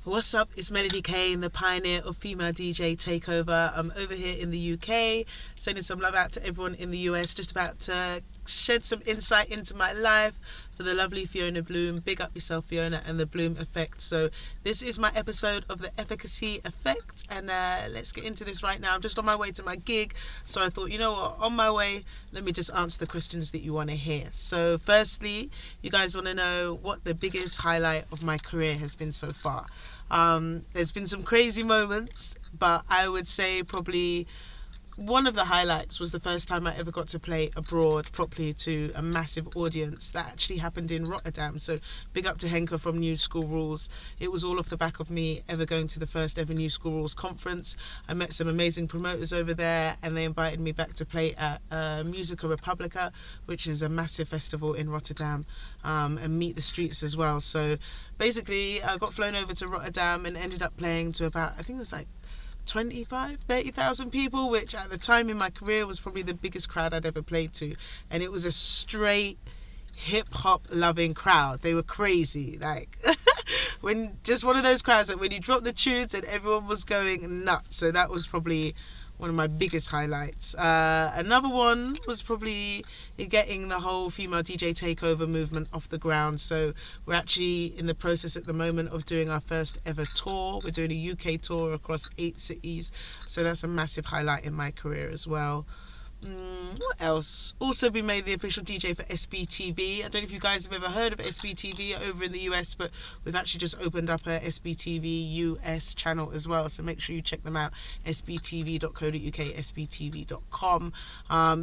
What's up? It's Melody Kane, the pioneer of female DJ takeover. I'm over here in the UK, sending some love out to everyone in the US. Just about to shed some insight into my life for the lovely Fiona Bloom. Big up yourself, Fiona, and the Bloom Effect. So this is my episode of the Efficacy Effect, and let's get into this right now. I'm just on my way to my gig, so I thought, you know what, on my way, let me just answer the questions that you want to hear. So firstly, you guys want to know what the biggest highlight of my career has been so far. There's been some crazy moments, but I would say probably one of the highlights was the first time I ever got to play abroad properly to a massive audience. That actually happened in Rotterdam, so big up to Henke from New Skool Rules. It was all off the back of me ever going to the first ever New Skool Rules conference. I met some amazing promoters over there, and they invited me back to play at Musica Republica, which is a massive festival in Rotterdam, and Meet the Streets as well. So basically I got flown over to Rotterdam and ended up playing to about, I think it was like 30,000 people, which at the time in my career was probably the biggest crowd I'd ever played to. And it was a straight hip-hop loving crowd. They were crazy, like when just one of those crowds that when you drop the tunes and everyone was going nuts. So that was probably one of my biggest highlights. Another one was probably getting the whole female DJ takeover movement off the ground. So we're actually in the process at the moment of doing our first ever tour. We're doing a UK tour across 8 cities. So that's a massive highlight in my career as well. What else? Also been made the official DJ for SBTV. I don't know if you guys have ever heard of SBTV over in the US, but we've actually just opened up a SBTV US channel as well, so make sure you check them out. sbtv.co.uk, sbtv.com.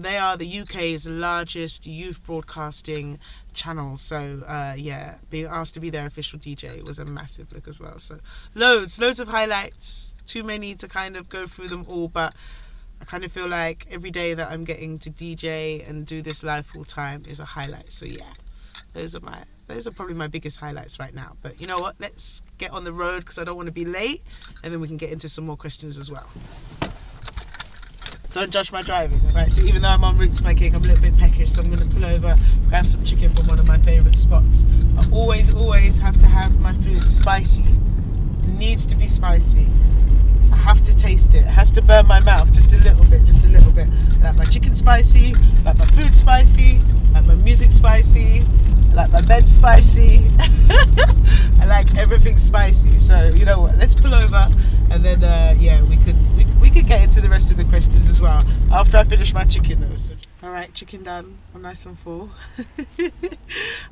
They are the UK's largest youth broadcasting channel, so yeah, being asked to be their official DJ was a massive look as well. So loads of highlights, too many to kind of go through them all, but I kind of feel like every day that I'm getting to DJ and do this live full time is a highlight. So yeah, those are probably my biggest highlights right now. But you know what, let's get on the road because I don't want to be late, and then we can get into some more questions as well. Don't judge my driving, right? So even though I'm en route to my gig, I'm a little bit peckish, so I'm going to pull over, grab some chicken from one of my favourite spots. I always have to have my food spicy. It needs to be spicy. I have to taste it. It has to burn my mouth just a little bit, I like my chicken spicy, I like my food spicy, I like my music spicy, I like my bed spicy. I like everything spicy. So you know what, let's pull over, and then yeah, we could get into the rest of the questions as well after I finish my chicken though. So, all right, chicken done. I'm nice and full.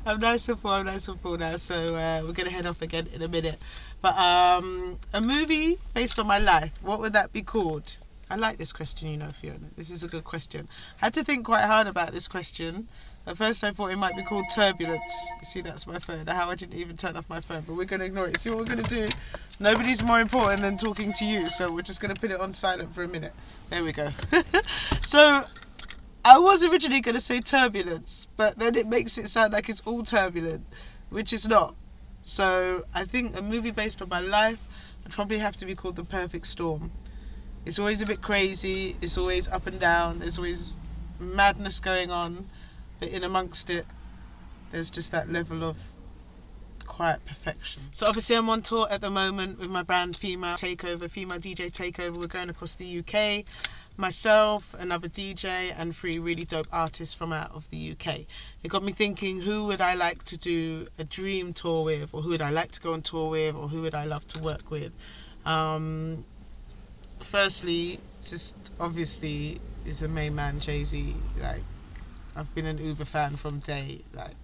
I'm nice and full now. So we're gonna head off again in a minute. But a movie based on my life, what would that be called? I like this question, you know, Fiona. This is a good question. I had to think quite hard about this question. At first I thought it might be called Turbulence. You see, that's my phone. How I didn't even turn off my phone, but we're going to ignore it. See what we're going to do? Nobody's more important than talking to you, so we're just going to put it on silent for a minute. There we go. So I was originally going to say Turbulence, but then it makes it sound like it's all turbulent, which it's not. So I think a movie based on my life would probably have to be called The Perfect Storm. It's always a bit crazy, it's always up and down, there's always madness going on, but in amongst it, there's just that level of quiet perfection. So obviously I'm on tour at the moment with my brand Female Takeover, Female DJ Takeover. We're going across the UK. Myself, another DJ, and 3 really dope artists from out of the UK. It got me thinking, who would I like to do a dream tour with, or who would I like to go on tour with, or who would I love to work with? Firstly, just obviously is the main man, Jay-Z. Like, I've been an Uber fan from day, like,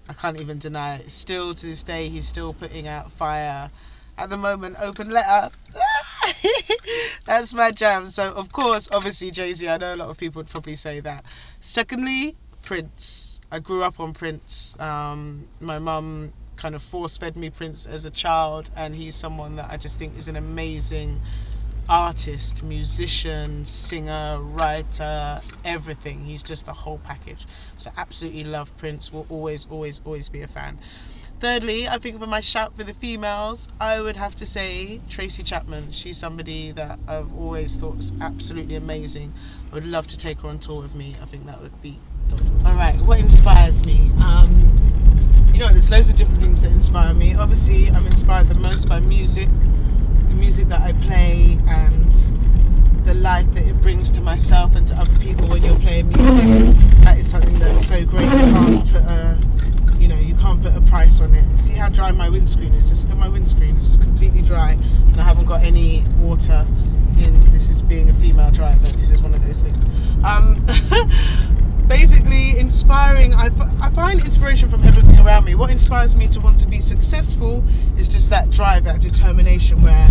I can't even deny it. Still to this day, he's still putting out fire. At the moment, Open Letter. That's my jam. So of course, obviously Jay-Z, I know a lot of people would probably say that. Secondly, Prince. I grew up on Prince. My mum kind of force-fed me Prince as a child, and he's someone that I just think is an amazing artist, musician, singer, writer, everything. He's just the whole package. So absolutely love Prince. Will always be a fan. Thirdly, I think for my shout for the females, I would have to say Tracy Chapman. She's somebody that I've always thought was absolutely amazing. I would love to take her on tour with me. I think that would be dope. Alright, what inspires me? You know, there's loads of different things that inspire me. Obviously, I'm inspired the most by music, the music that I play, and the life that it brings to myself and to other people when you're playing music. That is something that's so great. You can't put a, you know, you can't put a price on it. See how dry my windscreen is? Just look at my windscreen. It's completely dry, and I haven't got any water in. This is being a female driver. This is one of those things. Basically, inspiring. I find inspiration from everything around me. What inspires me to want to be successful is just that drive, that determination, where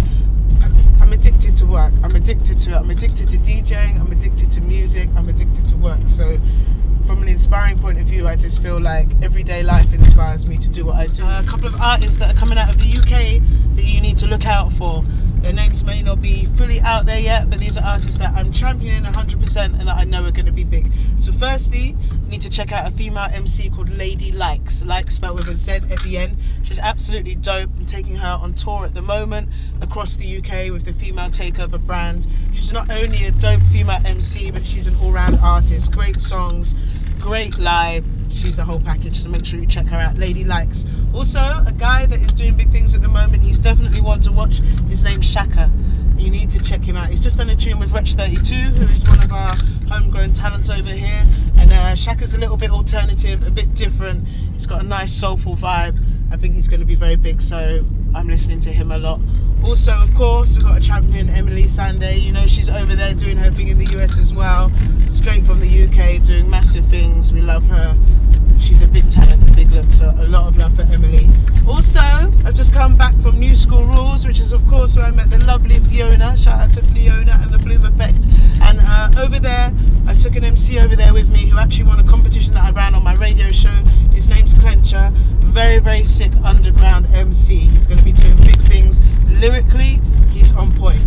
I'm addicted to work. I'm addicted to it. I'm addicted to DJing. I'm addicted to music. I'm addicted to work. So from an inspiring point of view, I just feel like everyday life inspires me to do what I do. A couple of artists that are coming out of the UK that you need to look out for. Their names may not be fully out there yet, but these are artists that I'm championing 100% and that I know are going to be big. So firstly, you need to check out a female MC called Lady Likes, like spelled with a Z at the end. She's absolutely dope. I'm taking her on tour at the moment across the UK with the Female Takeover brand. She's not only a dope female MC, but she's an all-round artist. Great songs, great live. She's the whole package, so make sure you check her out. Lady Likes. Also, a guy that is doing big things at the moment, he's definitely one to watch. His name's Shaka. You need to check him out. He's just done a tune with Wretch32, who is one of our homegrown talents over here. And Shaka's a little bit alternative, a bit different. He's got a nice soulful vibe. I think he's going to be very big, so I'm listening to him a lot. Also, of course, we've got a champion, Emily Sandé. You know, she's over there doing her thing in the US as well. Straight from the UK, doing massive things. We love her. She's a big talent, a big look, so a lot of love for Emily. Also, I've just come back from New Skool Rules, which is of course where I met the lovely Fiona. Shout out to Fiona and the Bloom Effect. And over there, I took an MC over there with me who actually won a competition that I ran on my radio show. His name's Clencher. Very, very sick underground MC. He's going to be doing big things. Lyrically, he's on point.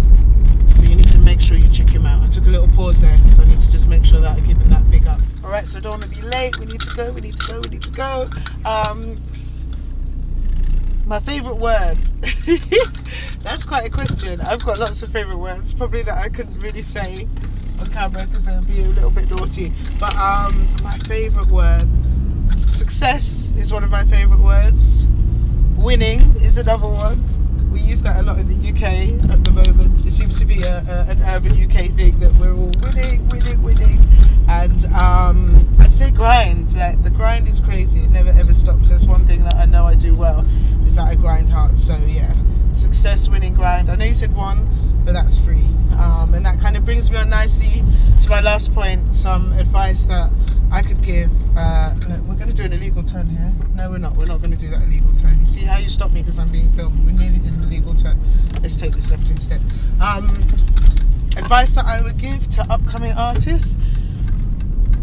So you need to make sure you check him out. I took a little pause there because I need to just make sure that I give him that big up. Alright, so I don't want to be late. We need to go, we need to go, we need to go. My favourite word. That's quite a question. I've got lots of favourite words, probably that I couldn't really say on camera because they'll be a little bit naughty. But my favourite word. Success is one of my favourite words. Winning is another one. We use that a lot in the UK at the moment. It seems to be an urban UK thing that we're all winning, winning, winning. And I'd say grind. Like, the grind is crazy. It never ever stops. That's one thing that I know I do well, is that I grind hard. So yeah, success, winning, grind. I know you said one, but that's free. And that kind of brings me on nicely to my last point, some advice that I could give. We're going to do an illegal turn here. No, we're not. We're not going to do that illegal turn. You see how you stopped me because I'm being filmed? We nearly did an illegal turn. Let's take this left instead. Advice that I would give to upcoming artists.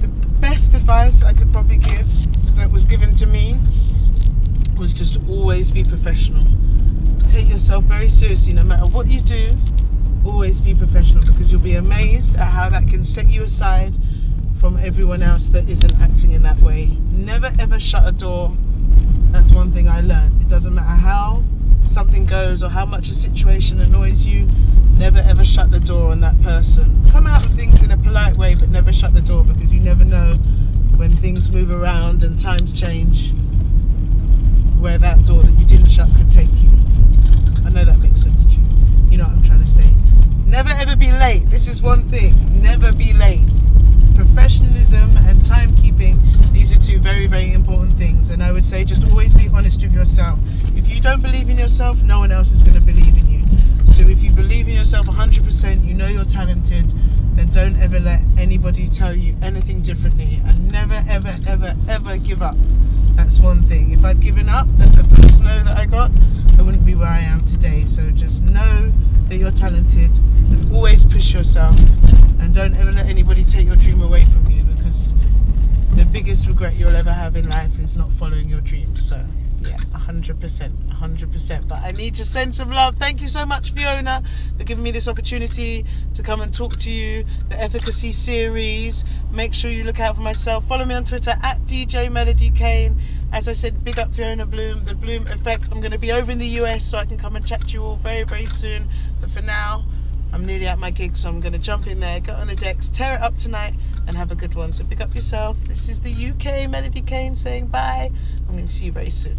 The best advice I could probably give that was given to me was just always be professional. Take yourself very seriously no matter what you do. Always be professional, because you'll be amazed at how that can set you aside from everyone else that isn't acting in that way. Never ever shut a door. That's one thing I learned. It doesn't matter how something goes or how much a situation annoys you, never ever shut the door on that person. Come out of things in a polite way, but never shut the door, because you never know when things move around and times change, where that door that you didn't shut could take you. I know that makes sense to you. You know what I'm trying to say. Never ever be late. This is one thing. Never be late. Professionalism and timekeeping, these are two very, very important things. And I would say just always be honest with yourself. If you don't believe in yourself, no one else is going to believe in you. So if you believe in yourself 100%, you know you're talented, then don't ever let anybody tell you anything differently. And never, ever, ever, ever give up. That's one thing. If I'd given up at the first no that I got, I wouldn't be where I am today. So just know that you're talented and always push yourself, and don't ever let anybody take your dream away from you, because the biggest regret you'll ever have in life is not following your dreams. So yeah, 100%, 100%. But I need to send some love. Thank you so much, Fiona, for giving me this opportunity to come and talk to you. The Efficacy series. Make sure you look out for myself. Follow me on Twitter at DJ Melody Kane. As I said, big up Fiona Bloom, the Bloom Effect. I'm going to be over in the US, so I can come and chat to you all very, very soon. But for now, I'm nearly at my gig, so I'm going to jump in there, go on the decks, tear it up tonight, and have a good one. So big up yourself. This is the UK Melody Kane saying bye. I'm going to see you very soon.